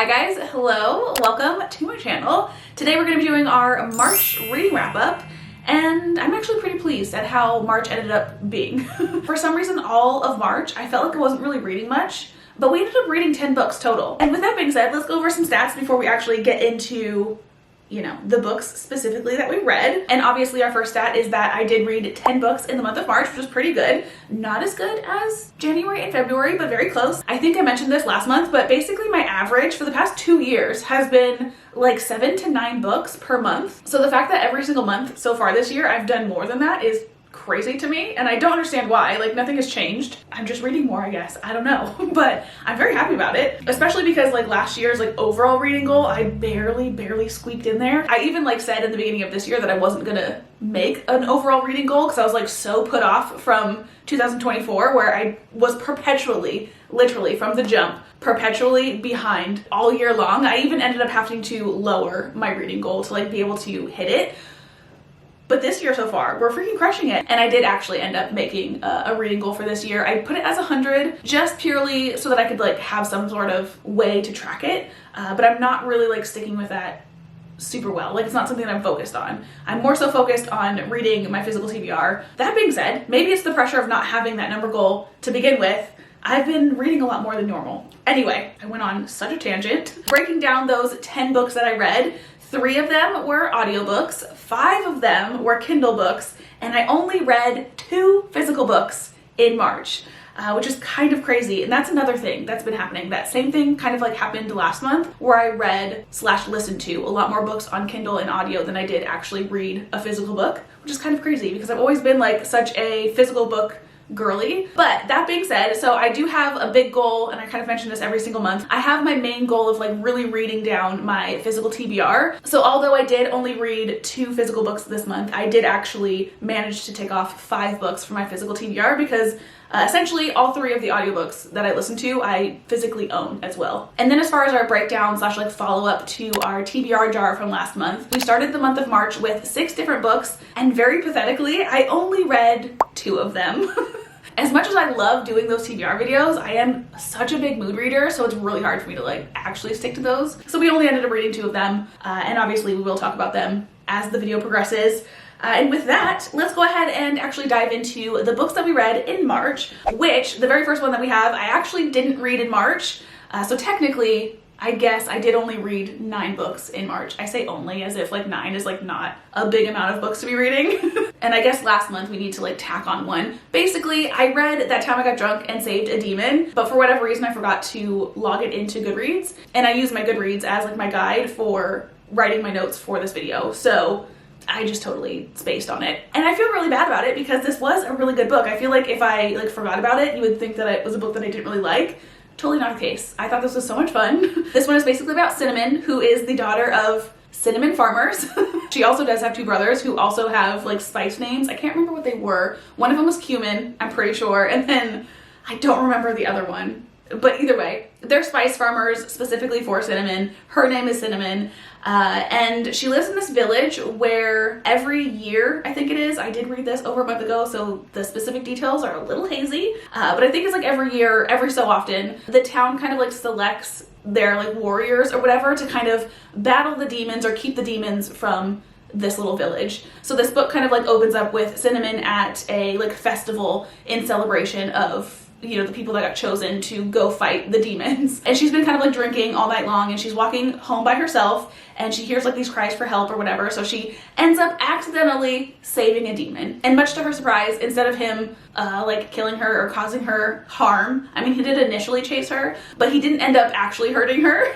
Hi guys, hello, welcome to my channel. Today we're going to be doing our March reading wrap up, and I'm actually pretty pleased at how March ended up being. For some reason, all of March, I felt like I wasn't really reading much, but we ended up reading 10 books total. And with that being said, let's go over some stats before we actually get into, you know, the books specifically that we read. And obviously our first stat is that I did read 10 books in the month of March, which was pretty good. Not as good as January and February, but very close. I think I mentioned this last month, but basically my average for the past 2 years has been like 7 to 9 books per month. So the fact that every single month so far this year I've done more than that is crazy to me, and I don't understand why. Like, nothing has changed. I'm just reading more, I guess. I don't know. But I'm very happy about it, especially because like last year's like overall reading goal, I barely squeaked in there. I even like said in the beginning of this year that I wasn't gonna make an overall reading goal because I was like so put off from 2024, where I was perpetually, literally from the jump, perpetually behind all year long. I even ended up having to lower my reading goal to like be able to hit it. But this year so far, we're freaking crushing it. And I did actually end up making a reading goal for this year. I put it as 100 just purely so that I could like have some sort of way to track it. But I'm not really like sticking with that super well. Like, it's not something that I'm focused on. I'm more so focused on reading my physical TBR. That being said, maybe it's the pressure of not having that number goal to begin with. I've been reading a lot more than normal. Anyway, I went on such a tangent. Breaking down those 10 books that I read, 3 of them were audiobooks, 5 of them were Kindle books, and I only read 2 physical books in March, which is kind of crazy. And that's another thing that's been happening. That same thing kind of like happened last month, where I read / listened to a lot more books on Kindle and audio than I did actually read a physical book, which is kind of crazy because I've always been like such a physical book girly. But that being said, so I do have a big goal, and I kind of mention this every single month. I have my main goal of like really reading down my physical TBR. So although I did only read 2 physical books this month, I did actually manage to take off 5 books for my physical TBR because essentially all 3 of the audiobooks that I listen to, I physically own as well. And then as far as our breakdown / like follow up to our TBR jar from last month, we started the month of March with 6 different books, and very pathetically, I only read 2 of them. As much as I love doing those TBR videos, I am such a big mood reader, so it's really hard for me to like actually stick to those. So we only ended up reading 2 of them, and obviously we will talk about them as the video progresses. And with that, let's go ahead and actually dive into the books that we read in March, which the very first one that we have, I actually didn't read in March. So technically, I guess I did only read 9 books in March. I say only as if like 9 is like not a big amount of books to be reading. And I guess last month we need to like tack on one. Basically, I read That Time I Got Drunk and Saved a Demon, but for whatever reason I forgot to log it into Goodreads. And I used my Goodreads as like my guide for writing my notes for this video. So I just totally spaced on it. And I feel really bad about it because this was a really good book. I feel like if I like forgot about it, you would think that it was a book that I didn't really like. Totally not the case. I thought this was so much fun. This one is basically about Cinnamon, who is the daughter of cinnamon farmers. She also does have 2 brothers who also have like spice names. I can't remember what they were. One of them was cumin, I'm pretty sure, and then I don't remember the other one. But either way, they're spice farmers specifically for cinnamon. Her name is Cinnamon, and she lives in this village where every year, I think it is, I did read this over a month ago, so the specific details are a little hazy, but I think it's like every year, every so often, the town kind of like selects their like warriors or whatever to kind of battle the demons or keep the demons from this little village. So this book kind of like opens up with Cinnamon at a like festival in celebration of, you know, the people that got chosen to go fight the demons. And she's been kind of like drinking all night long, and she's walking home by herself, and she hears like these cries for help or whatever, so she ends up accidentally saving a demon. And much to her surprise, instead of him like killing her or causing her harm, I mean, he did initially chase her, but he didn't end up actually hurting her.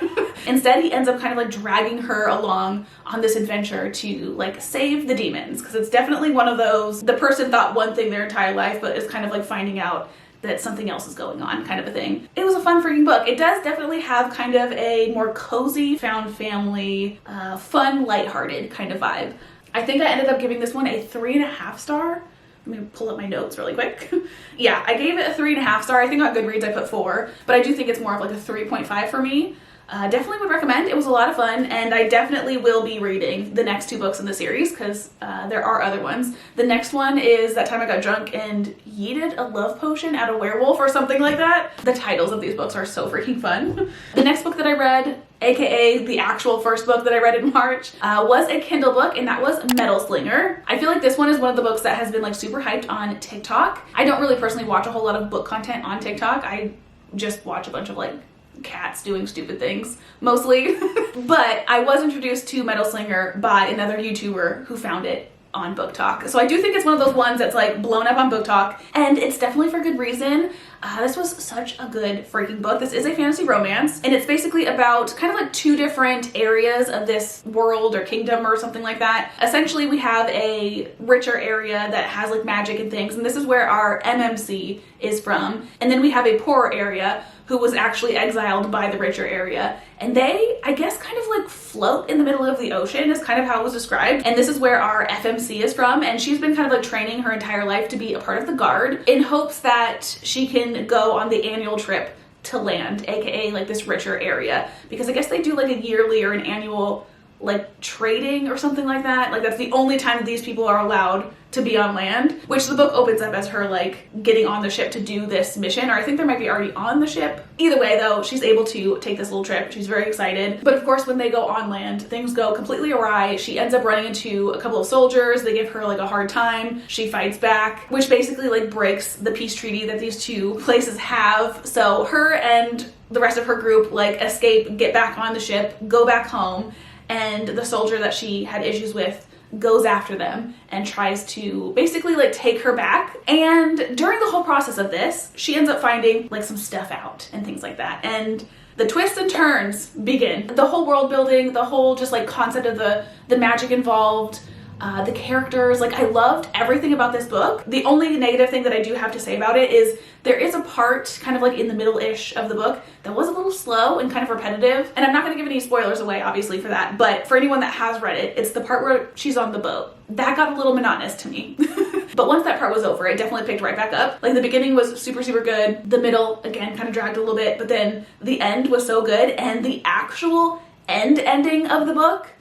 Instead, he ends up kind of like dragging her along on this adventure to like save the demons, because it's definitely one of those, the person thought one thing their entire life, but is kind of like finding out that something else is going on kind of a thing. It was a fun freaking book. It does definitely have kind of a more cozy, found family, fun, lighthearted kind of vibe. I think I ended up giving this one a 3.5 star. Let me pull up my notes really quick. Yeah, I gave it a 3.5 star. I think on Goodreads I put 4, but I do think it's more of like a 3.5 for me. Definitely would recommend. It was a lot of fun, and I definitely will be reading the next 2 books in the series because there are other ones. The next one is That Time I Got Drunk and Yeeted a Love Potion at a Werewolf or something like that. The titles of these books are so freaking fun. The next book that I read, aka the actual first book that I read in March, was a Kindle book, and that was Slinger. I feel like this one is one of the books that has been like super hyped on TikTok. I don't really personally watch a whole lot of book content on TikTok. I just watch a bunch of like cats doing stupid things mostly. But I was introduced to Slinger by another YouTuber who found it on Book Talk. So I do think it's one of those ones that's like blown up on Book Talk, and it's definitely for good reason. This was such a good freaking book. This is a fantasy romance, and it's basically about kind of like 2 different areas of this world or kingdom or something like that. Essentially, we have a richer area that has like magic and things, and this is where our MMC is from. And then we have a poorer area who was actually exiled by the richer area. And they, I guess, kind of like float in the middle of the ocean is kind of how it was described. And this is where our FMC is from. And she's been kind of like training her entire life to be a part of the guard in hopes that she can go on the annual trip to land, aka like this richer area. Because I guess they do like a yearly or an annual like trading or something like that. Like that's the only time that these people are allowed to be on land, which the book opens up as her like getting on the ship to do this mission, or I think they might be already on the ship. Either way though, she's able to take this little trip. She's very excited. But of course, when they go on land, things go completely awry. She ends up running into a couple of soldiers. They give her like a hard time. She fights back, which basically like breaks the peace treaty that these 2 places have. So her and the rest of her group like escape, get back on the ship, go back home, and the soldier that she had issues with goes after them and tries to basically like take her back. And during the whole process of this, she ends up finding like some stuff out and things like that. And the twists and turns begin. The whole world building, the whole just like concept of the magic involved, the characters, like I loved everything about this book. The only negative thing that I do have to say about it is there is a part kind of like in the middle-ish of the book that was a little slow and kind of repetitive. And I'm not going to give any spoilers away, obviously, for that. But for anyone that has read it, it's the part where she's on the boat. That got a little monotonous to me. But once that part was over, it definitely picked right back up. Like the beginning was super, super good. The middle, again, kind of dragged a little bit. But then the end was so good. And the actual ending of the book,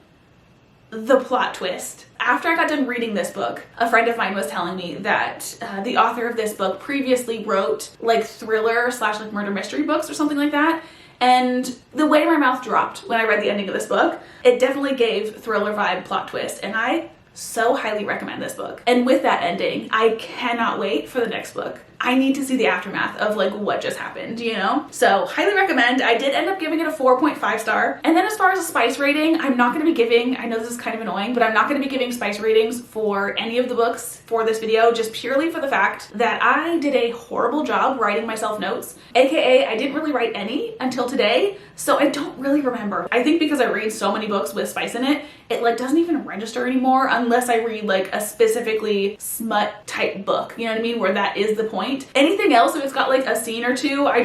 the plot twist. After I got done reading this book, a friend of mine was telling me that the author of this book previously wrote like thriller / like murder mystery books or something like that. And the way my mouth dropped when I read the ending of this book, it definitely gave thriller vibe plot twist. And I so highly recommend this book. And with that ending, I cannot wait for the next book. I need to see the aftermath of like what just happened, you know? So highly recommend. I did end up giving it a 4.5 star. And then as far as a spice rating, I'm not going to be giving, I know this is kind of annoying, but I'm not going to be giving spice ratings for any of the books for this video, just purely for the fact that I did a horrible job writing myself notes, aka I didn't really write any until today. So I don't really remember. I think because I read so many books with spice in it, it like doesn't even register anymore unless I read like a specifically smut type book, you know what I mean? Where that is the point. Anything else, if it's got like a scene or 2, I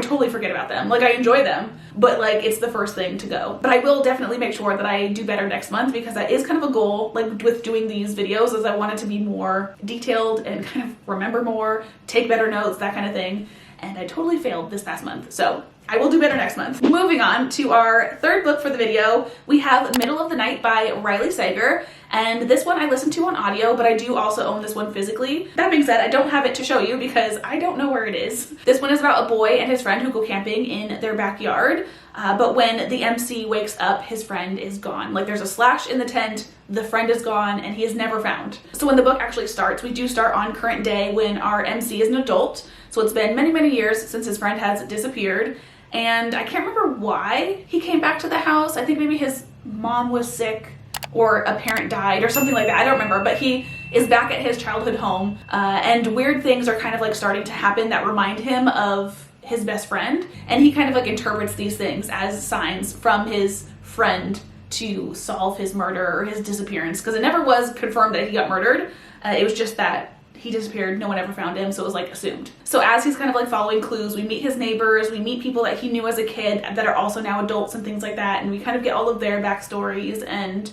totally forget about them. Like I enjoy them, but like it's the first thing to go. But I will definitely make sure that I do better next month, because that is kind of a goal like with doing these videos, is I want it to be more detailed and kind of remember more, take better notes, that kind of thing. And I totally failed this past month. So I will do better next month. Moving on to our third book for the video, we have Middle of the Night by Riley Sager. And this one I listened to on audio, but I do also own this one physically. That being said, I don't have it to show you because I don't know where it is. This one is about a boy and his friend who go camping in their backyard. But when the MC wakes up, his friend is gone. Like there's a slash in the tent, the friend is gone, and he is never found. So when the book actually starts, we do start on current day when our MC is an adult. So it's been many, many years since his friend has disappeared. And I can't remember why he came back to the house. I think maybe his mom was sick or a parent died or something like that. I don't remember, but he is back at his childhood home. And weird things are kind of like starting to happen that remind him of his best friend. And he kind of like interprets these things as signs from his friend to solve his murder or his disappearance. Because it never was confirmed that he got murdered. It was just that he disappeared, no one ever found him, so it was like assumed. So as he's kind of like following clues, we meet his neighbors, we meet people that he knew as a kid that are also now adults and things like that, and we kind of get all of their backstories, and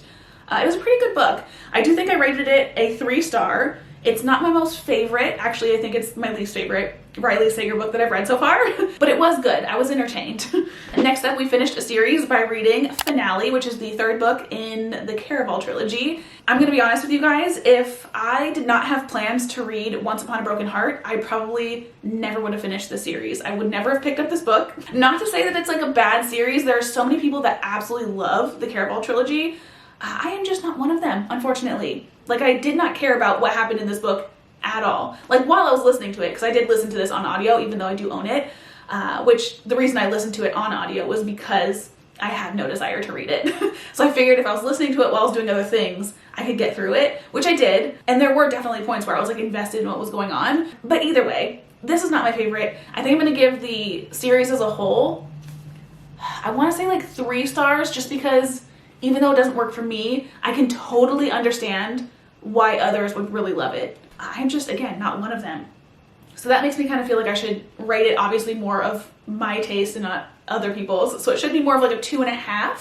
it was a pretty good book. I do think I rated it a 3 star. It's not my most favorite. Actually, I think it's my least favorite Riley Sager book that I've read so far, but it was good. I was entertained. Next up, we finished a series by reading Finale, which is the third book in the Caraval trilogy. I'm gonna be honest with you guys, if I did not have plans to read Once Upon a Broken Heart, I probably never would have finished the series. I would never have picked up this book. Not to say that it's like a bad series. There are so many people that absolutely love the Caraval trilogy. I am just not one of them, unfortunately. Like, I did not care about what happened in this book at all. Like, while I was listening to it, because I did listen to this on audio, even though I do own it, which the reason I listened to it on audio was because I had no desire to read it. So I figured if I was listening to it while I was doing other things, I could get through it, which I did. And there were definitely points where I was like invested in what was going on. But either way, this is not my favorite. I think I'm gonna give the series as a whole, I wanna say like 3 stars, just because even though it doesn't work for me, I can totally understand why others would really love it. I'm just, again, not one of them. So that makes me kind of feel like I should rate it obviously more of my taste and not other people's. So it should be more of like a 2.5,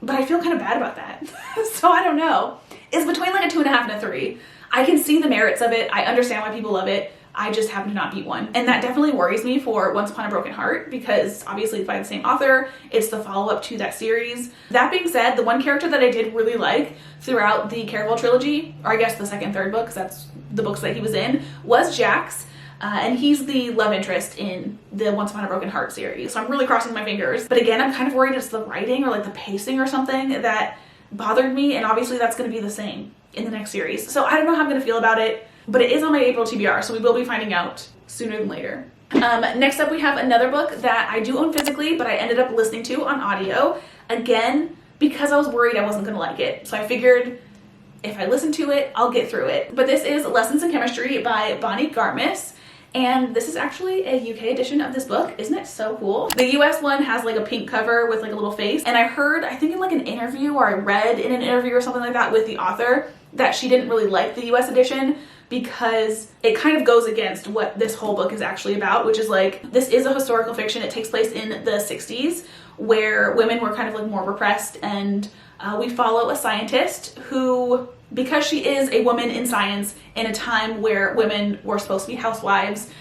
but I feel kind of bad about that. So I don't know. It's between like a 2.5 and a 3. I can see the merits of it. I understand why people love it. I just happen to not be one. And that definitely worries me for Once Upon a Broken Heart, because obviously it's by the same author. It's the follow-up to that series. That being said, the one character that I did really like throughout the Caraval trilogy, or I guess the second, third book, because that's the books that he was in, was Jax. And he's the love interest in the Once Upon a Broken Heart series. So I'm really crossing my fingers. But again, I'm kind of worried it's the writing or like the pacing or something that bothered me. And obviously that's going to be the same in the next series. So I don't know how I'm going to feel about it. But it is on my April TBR, so we will be finding out sooner than later. Next up, we have another book that I do own physically, but I ended up listening to on audio. Again, because I was worried I wasn't gonna like it. So I figured if I listen to it, I'll get through it. But this is Lessons in Chemistry by Bonnie Garmis. And this is actually a UK edition of this book. Isn't it so cool? The US one has like a pink cover with like a little face. And I heard, I think in like an interview, or I read in an interview or something like that with the author, that she didn't really like the US edition because it kind of goes against what this whole book is actually about, which is like, this is a historical fiction. It takes place in the 60s where women were kind of like more repressed, and we follow a scientist who, because she is a woman in science in a time where women were supposed to be housewives,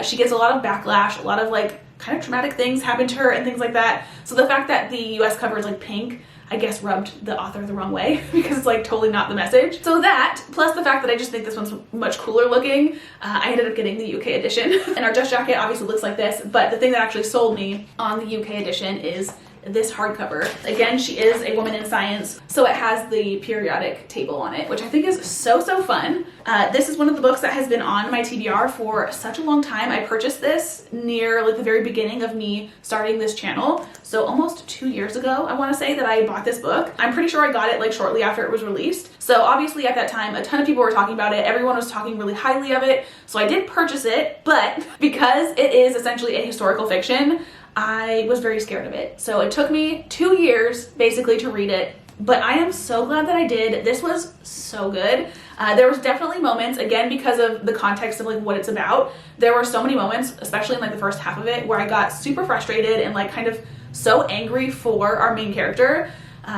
she gets a lot of backlash, a lot of like kind of traumatic things happen to her and things like that. So the fact that the US cover is like pink, I guess rubbed the author the wrong way because it's like totally not the message. So that, plus the fact that I just think this one's much cooler looking, I ended up getting the UK edition. And our dress jacket obviously looks like this, but the thing that actually sold me on the UK edition is this hardcover. Again, she is a woman in science, so it has the periodic table on it, which I think is so fun. This is one of the books that has been on my TBR for such a long time. I purchased this near like the very beginning of me starting this channel, so almost 2 years ago I want to say that I bought this book. I'm pretty sure I got it like shortly after it was released, so obviously at that time a ton of people were talking about it. Everyone was talking really highly of it, so I did purchase it, but because it is essentially a historical fiction, I was very scared of it. So it took me 2 years basically to read it, but I am so glad that I did. This was so good. There was definitely moments, again, because of the context of like what it's about, there were so many moments, especially in like the first half of it, where I got super frustrated and like kind of so angry for our main character,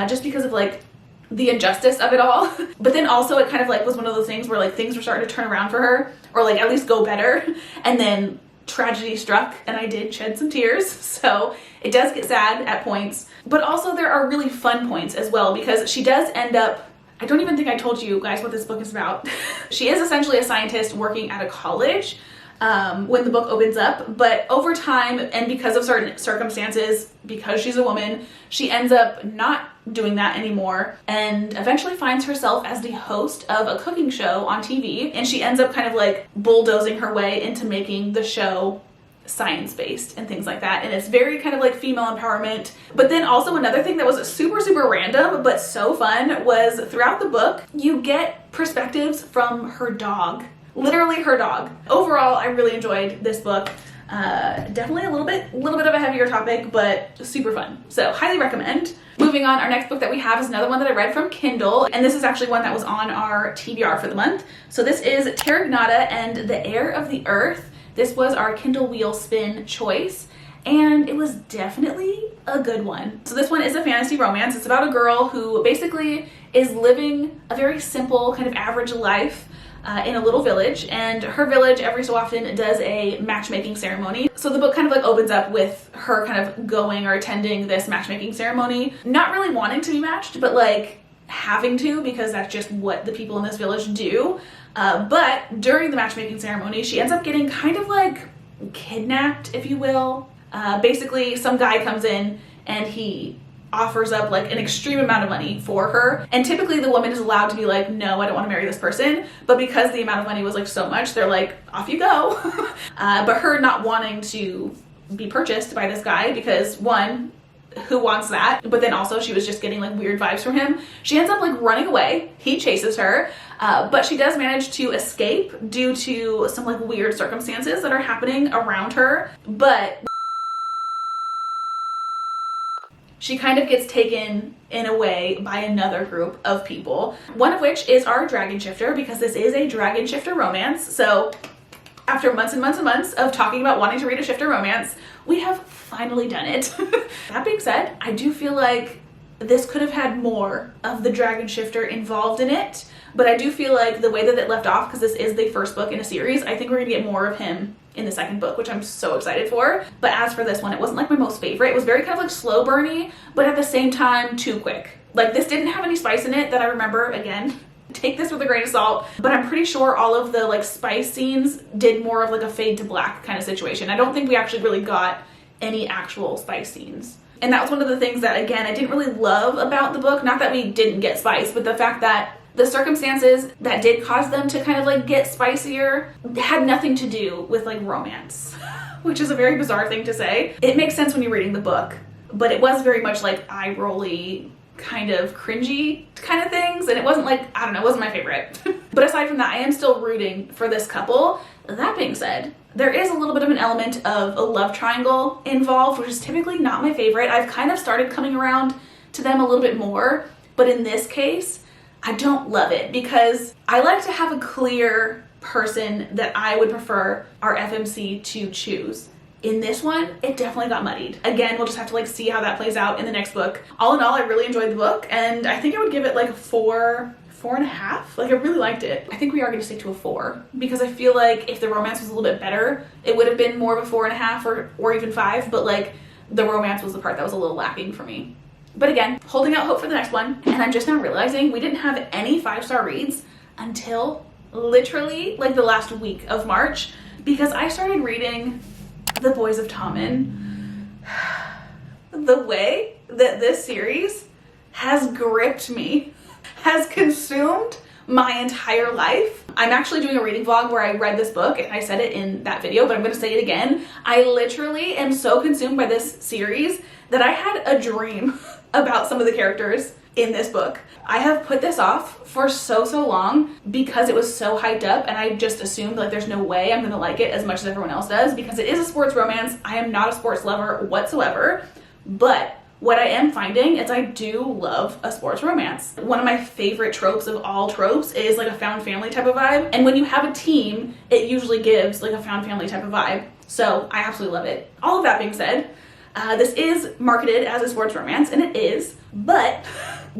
just because of like the injustice of it all. But then also it kind of like was one of those things where like things were starting to turn around for her, or like at least go better, and then tragedy struck and I did shed some tears. So it does get sad at points, but also there are really fun points as well, because she does end up, I don't even think I told you guys what this book is about. She is essentially a scientist working at a college when the book opens up, but over time and because of certain circumstances, because she's a woman, she ends up not doing that anymore and eventually finds herself as the host of a cooking show on TV, and she ends up kind of like bulldozing her way into making the show science-based and things like that, and it's very kind of like female empowerment. But then also another thing that was super random but so fun was throughout the book you get perspectives from her dog, literally her dog. Overall, I really enjoyed this book. Definitely a little bit of a heavier topic, but super fun. So highly recommend. Moving on, our next book that we have is another one that I read from Kindle, and this is actually one that was on our TBR for the month. So this is Terragnata and the Heir of the Earth. This was our Kindle wheel spin choice, and it was definitely a good one. So this one is a fantasy romance. It's about a girl who basically is living a very simple kind of average life. in a little village, and her village every so often does a matchmaking ceremony. So the book kind of like opens up with her kind of going or attending this matchmaking ceremony, not really wanting to be matched, but like having to, because that's just what the people in this village do. But during the matchmaking ceremony, she ends up getting kind of like kidnapped, if you will. Basically, some guy comes in and he offers up like an extreme amount of money for her, and typically the woman is allowed to be like, no, I don't want to marry this person, but because the amount of money was like so much, they're like, off you go. But her not wanting to be purchased by this guy, because one, who wants that, but then also she was just getting like weird vibes from him, she ends up like running away. He chases her, but she does manage to escape due to some like weird circumstances that are happening around her. But she kind of gets taken in a way by another group of people, one of which is our dragon shifter, because this is a dragon shifter romance. So after months and months and months of talking about wanting to read a shifter romance, we have finally done it. That being said, I do feel like this could have had more of the dragon shifter involved in it, but I do feel like the way that it left off, because this is the first book in a series, I think we're gonna get more of him in the second book, which I'm so excited for. But as for this one, it wasn't like my most favorite. It was very kind of like slow burny, but at the same time too quick. Like, this didn't have any spice in it that I remember. Again, take this with a grain of salt, but I'm pretty sure all of the like spice scenes did more of like a fade to black kind of situation. I don't think we actually really got any actual spice scenes. And that was one of the things that, again, I didn't really love about the book. Not that we didn't get spice, but the fact that the circumstances that did cause them to kind of like get spicier had nothing to do with like romance, which is a very bizarre thing to say. It makes sense when you're reading the book, but it was very much like eye-rolly, kind of cringy kind of things, and it wasn't like, I don't know, it wasn't my favorite. But aside from that, I am still rooting for this couple. That being said, there is a little bit of an element of a love triangle involved, which is typically not my favorite. I've kind of started coming around to them a little bit more, but in this case, I don't love it, because I like to have a clear person that I would prefer our FMC to choose. In this one, it definitely got muddied. Again, we'll just have to like see how that plays out in the next book. All in all, I really enjoyed the book, and I think I would give it like a 4.5. Like, I really liked it. I think we are going to stick to a 4, because I feel like if the romance was a little bit better, it would have been more of a 4.5 or even 5, but like the romance was the part that was a little lacking for me. But again, holding out hope for the next one. And I'm just now realizing we didn't have any 5-star reads until literally like the last week of March, because I started reading The Boys of Tommen. The way that this series has gripped me, has consumed my entire life. I'm actually doing a reading vlog where I read this book, and I said it in that video, but I'm gonna say it again. I literally am so consumed by this series that I had a dream about some of the characters in this book. I have put this off for so long because it was so hyped up, and I just assumed like there's no way I'm gonna like it as much as everyone else does, because it is a sports romance. I am not a sports lover whatsoever, but what I am finding is I do love a sports romance. One of my favorite tropes of all tropes is like a found family type of vibe, and when you have a team, it usually gives like a found family type of vibe. So I absolutely love it. All of that being said, this is marketed as a sports romance, and it is, but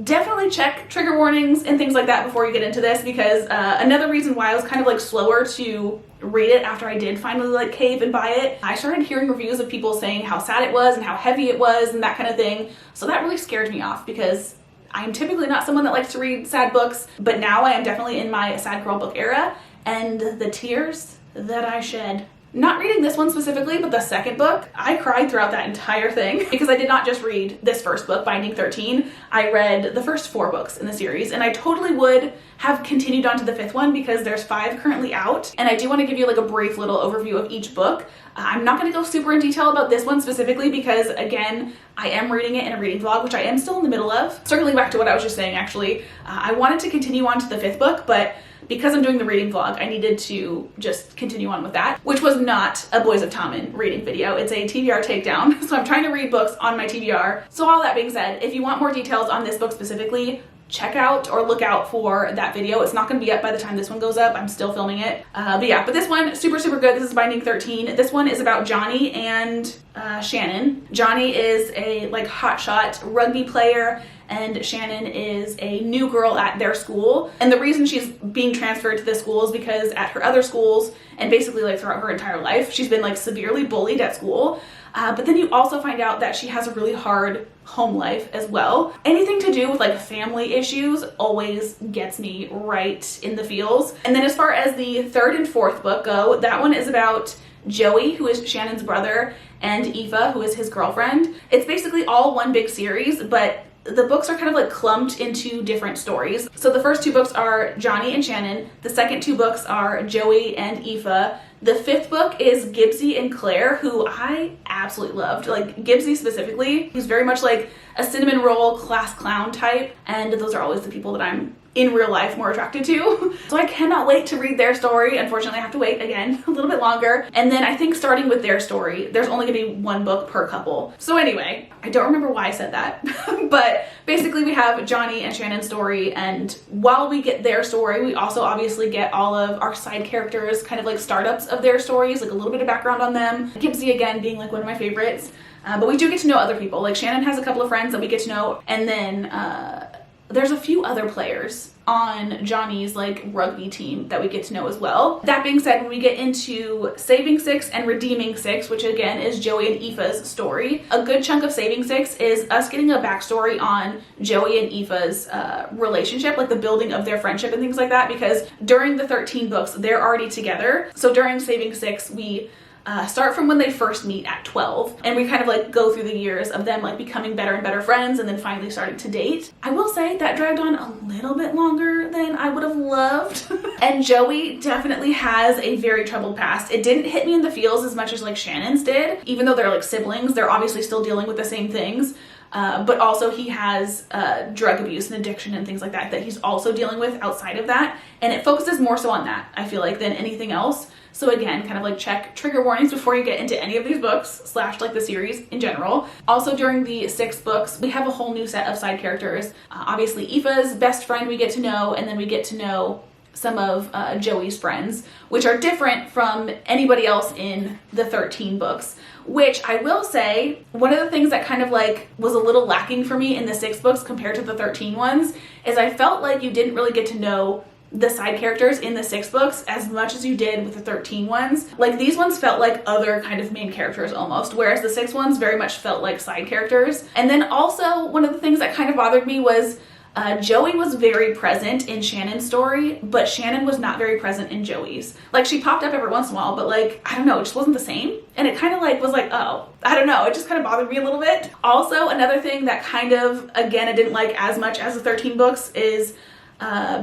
definitely check trigger warnings and things like that before you get into this, because another reason why I was kind of like slower to read it after I did finally like cave and buy it, I started hearing reviews of people saying how sad it was and how heavy it was and that kind of thing. So that really scared me off, because I'm typically not someone that likes to read sad books, but now I am definitely in my sad girl book era, and the tears that I shed, not reading this one specifically, but the second book, I cried throughout that entire thing, because I did not just read this first book, Binding 13. I read the first 4 books in the series, and I totally would have continued on to the 5th one, because there's 5 currently out, and I do want to give you like a brief little overview of each book. I'm not going to go super in detail about this one specifically, because again, I am reading it in a reading vlog, which I am still in the middle of. Circling back to what I was just saying, actually, I wanted to continue on to the 5th book, but because I'm doing the reading vlog, I needed to just continue on with that, which was not a Boys of Tommen reading video. It's a TBR takedown. So I'm trying to read books on my TBR. So all that being said, if you want more details on this book specifically, check out or look out for that video. It's not going to be up by the time this one goes up. I'm still filming it. But this one, super good. This is Binding 13. This one is about Johnny and Shannon. Johnny is a like hotshot rugby player, and Shannon is a new girl at their school. And the reason she's being transferred to this school is because at her other schools, and basically like throughout her entire life, she's been like severely bullied at school. But then you also find out that she has a really hard home life as well. Anything to do with like family issues always gets me right in the feels. And then as far as the third and fourth book go, that one is about Joey, who is Shannon's brother, and Aoife, who is his girlfriend. It's basically all one big series, but the books are kind of like clumped into different stories. So the first two books are Johnny and Shannon. The second two books are Joey and Aoife. The fifth book is Gibbsy and Claire, who I absolutely loved. Like Gibbsy specifically, he's very much like a cinnamon roll class clown type, and those are always the people that I'm in real life more attracted to. So I cannot wait to read their story. Unfortunately, I have to wait again a little bit longer. And then I think starting with their story, there's only gonna be one book per couple. So anyway, I don't remember why I said that, but basically we have Johnny and Shannon's story, and while we get their story, we also obviously get all of our side characters, kind of like startups of their stories, like a little bit of background on them. Gibbsy again being like one of my favorites, but we do get to know other people. Like Shannon has a couple of friends that we get to know, and then there's a few other players on Johnny's like rugby team that we get to know as well. That being said, when we get into Saving Six and Redeeming Six, which again is Joey and Aoife's story, a good chunk of Saving Six is us getting a backstory on Joey and Aoife's relationship, like the building of their friendship and things like that, because during the 13 books, they're already together. So during Saving Six, we start from when they first meet at 12, and we kind of like go through the years of them like becoming better and better friends and then finally starting to date. I will say that dragged on a little bit longer than I would have loved. And Joey definitely has a very troubled past. It didn't hit me in the feels as much as like Shannon's did. Even though they're like siblings, they're obviously still dealing with the same things. But also he has drug abuse and addiction and things like that that he's also dealing with outside of that. And it focuses more so on that, I feel like, than anything else. So again, kind of like check trigger warnings before you get into any of these books, slash like the series in general. Also during the 6 books, we have a whole new set of side characters. Obviously Aoife's best friend we get to know, and then we get to know some of Joey's friends, which are different from anybody else in the 13 books. Which I will say, one of the things that kind of like was a little lacking for me in the 6 books compared to the 13 ones is I felt like you didn't really get to know the side characters in the 6 books as much as you did with the 13 ones. Like these ones felt like other kind of main characters almost, whereas the 6 ones very much felt like side characters. And then also one of the things that kind of bothered me was Joey was very present in Shannon's story, but Shannon was not very present in Joey's. Like she popped up every once in a while, but like, I don't know, it just wasn't the same. And it kind of like was like, oh, I don't know, it just kind of bothered me a little bit. Also, another thing that kind of, again, I didn't like as much as the 13 books is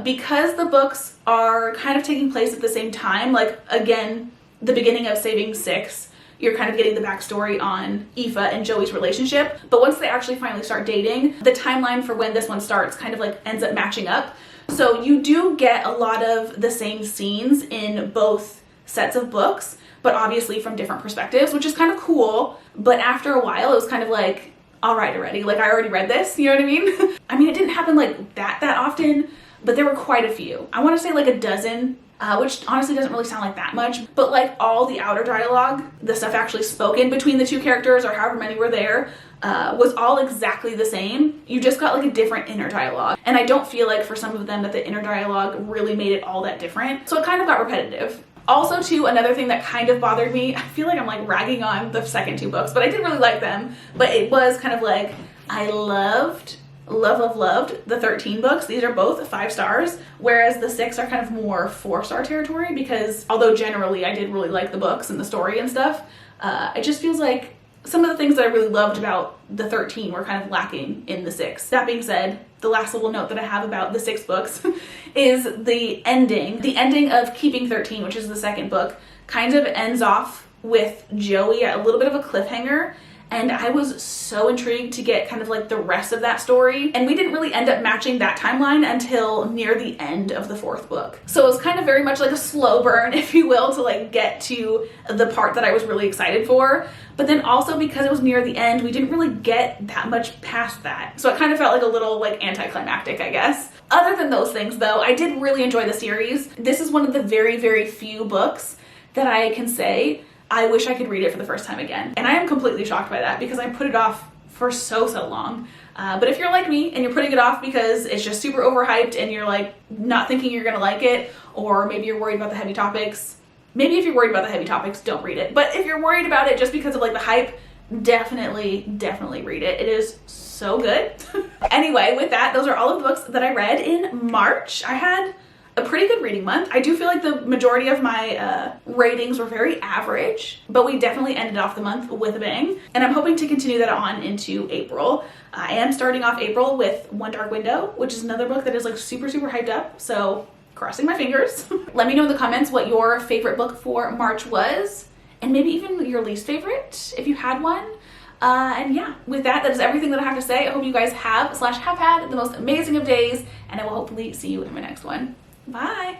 because the books are kind of taking place at the same time, like again, the beginning of Saving Six, you're kind of getting the backstory on Aoife and Joey's relationship. But once they actually finally start dating, the timeline for when this one starts kind of like ends up matching up. So you do get a lot of the same scenes in both sets of books, but obviously from different perspectives, which is kind of cool. But after a while, it was kind of like, all right already, like I already read this, you know what I mean? I mean, it didn't happen like that often, but there were quite a few. I want to say like a dozen, which honestly doesn't really sound like that much, but like all the outer dialogue, the stuff actually spoken between the two characters or however many were there, was all exactly the same. You just got like a different inner dialogue. And I don't feel like for some of them that the inner dialogue really made it all that different. So it kind of got repetitive. Also too, another thing that kind of bothered me, I feel like I'm like ragging on the second 2 books, but I did really like them, but it was kind of like, I loved the 13 books. These are both 5 stars, whereas the 6 are kind of more 4-star territory, because although generally I did really like the books and the story and stuff, it just feels like some of the things that I really loved about the 13 were kind of lacking in the 6. That being said, the last little note that I have about the 6 books is the ending. The ending of Keeping 13, which is the second book, kind of ends off with Joey at a little bit of a cliffhanger. And I was so intrigued to get kind of like the rest of that story. And we didn't really end up matching that timeline until near the end of the 4th book. So it was kind of very much like a slow burn, if you will, to like get to the part that I was really excited for. But then also because it was near the end, we didn't really get that much past that. So it kind of felt like a little like anticlimactic, I guess. Other than those things though, I did really enjoy the series. This is one of the very, very few books that I can say I wish I could read it for the first time again. And I am completely shocked by that because I put it off for so long. But if you're like me and you're putting it off because it's just super overhyped and you're like not thinking you're gonna like it, or maybe you're worried about the heavy topics, maybe if you're worried about the heavy topics, don't read it. But if you're worried about it just because of like the hype, definitely read it. It is so good. Anyway, with that, those are all of the books that I read in March. I had a pretty good reading month. I do feel like the majority of my ratings were very average, but we definitely ended off the month with a bang. And I'm hoping to continue that on into April. I am starting off April with One Dark Window, which is another book that is like super hyped up. So crossing my fingers. Let me know in the comments what your favorite book for March was, and maybe even your least favorite if you had one. And yeah, with that is everything that I have to say. I hope you guys have had the most amazing of days, and I will hopefully see you in my next one. Bye.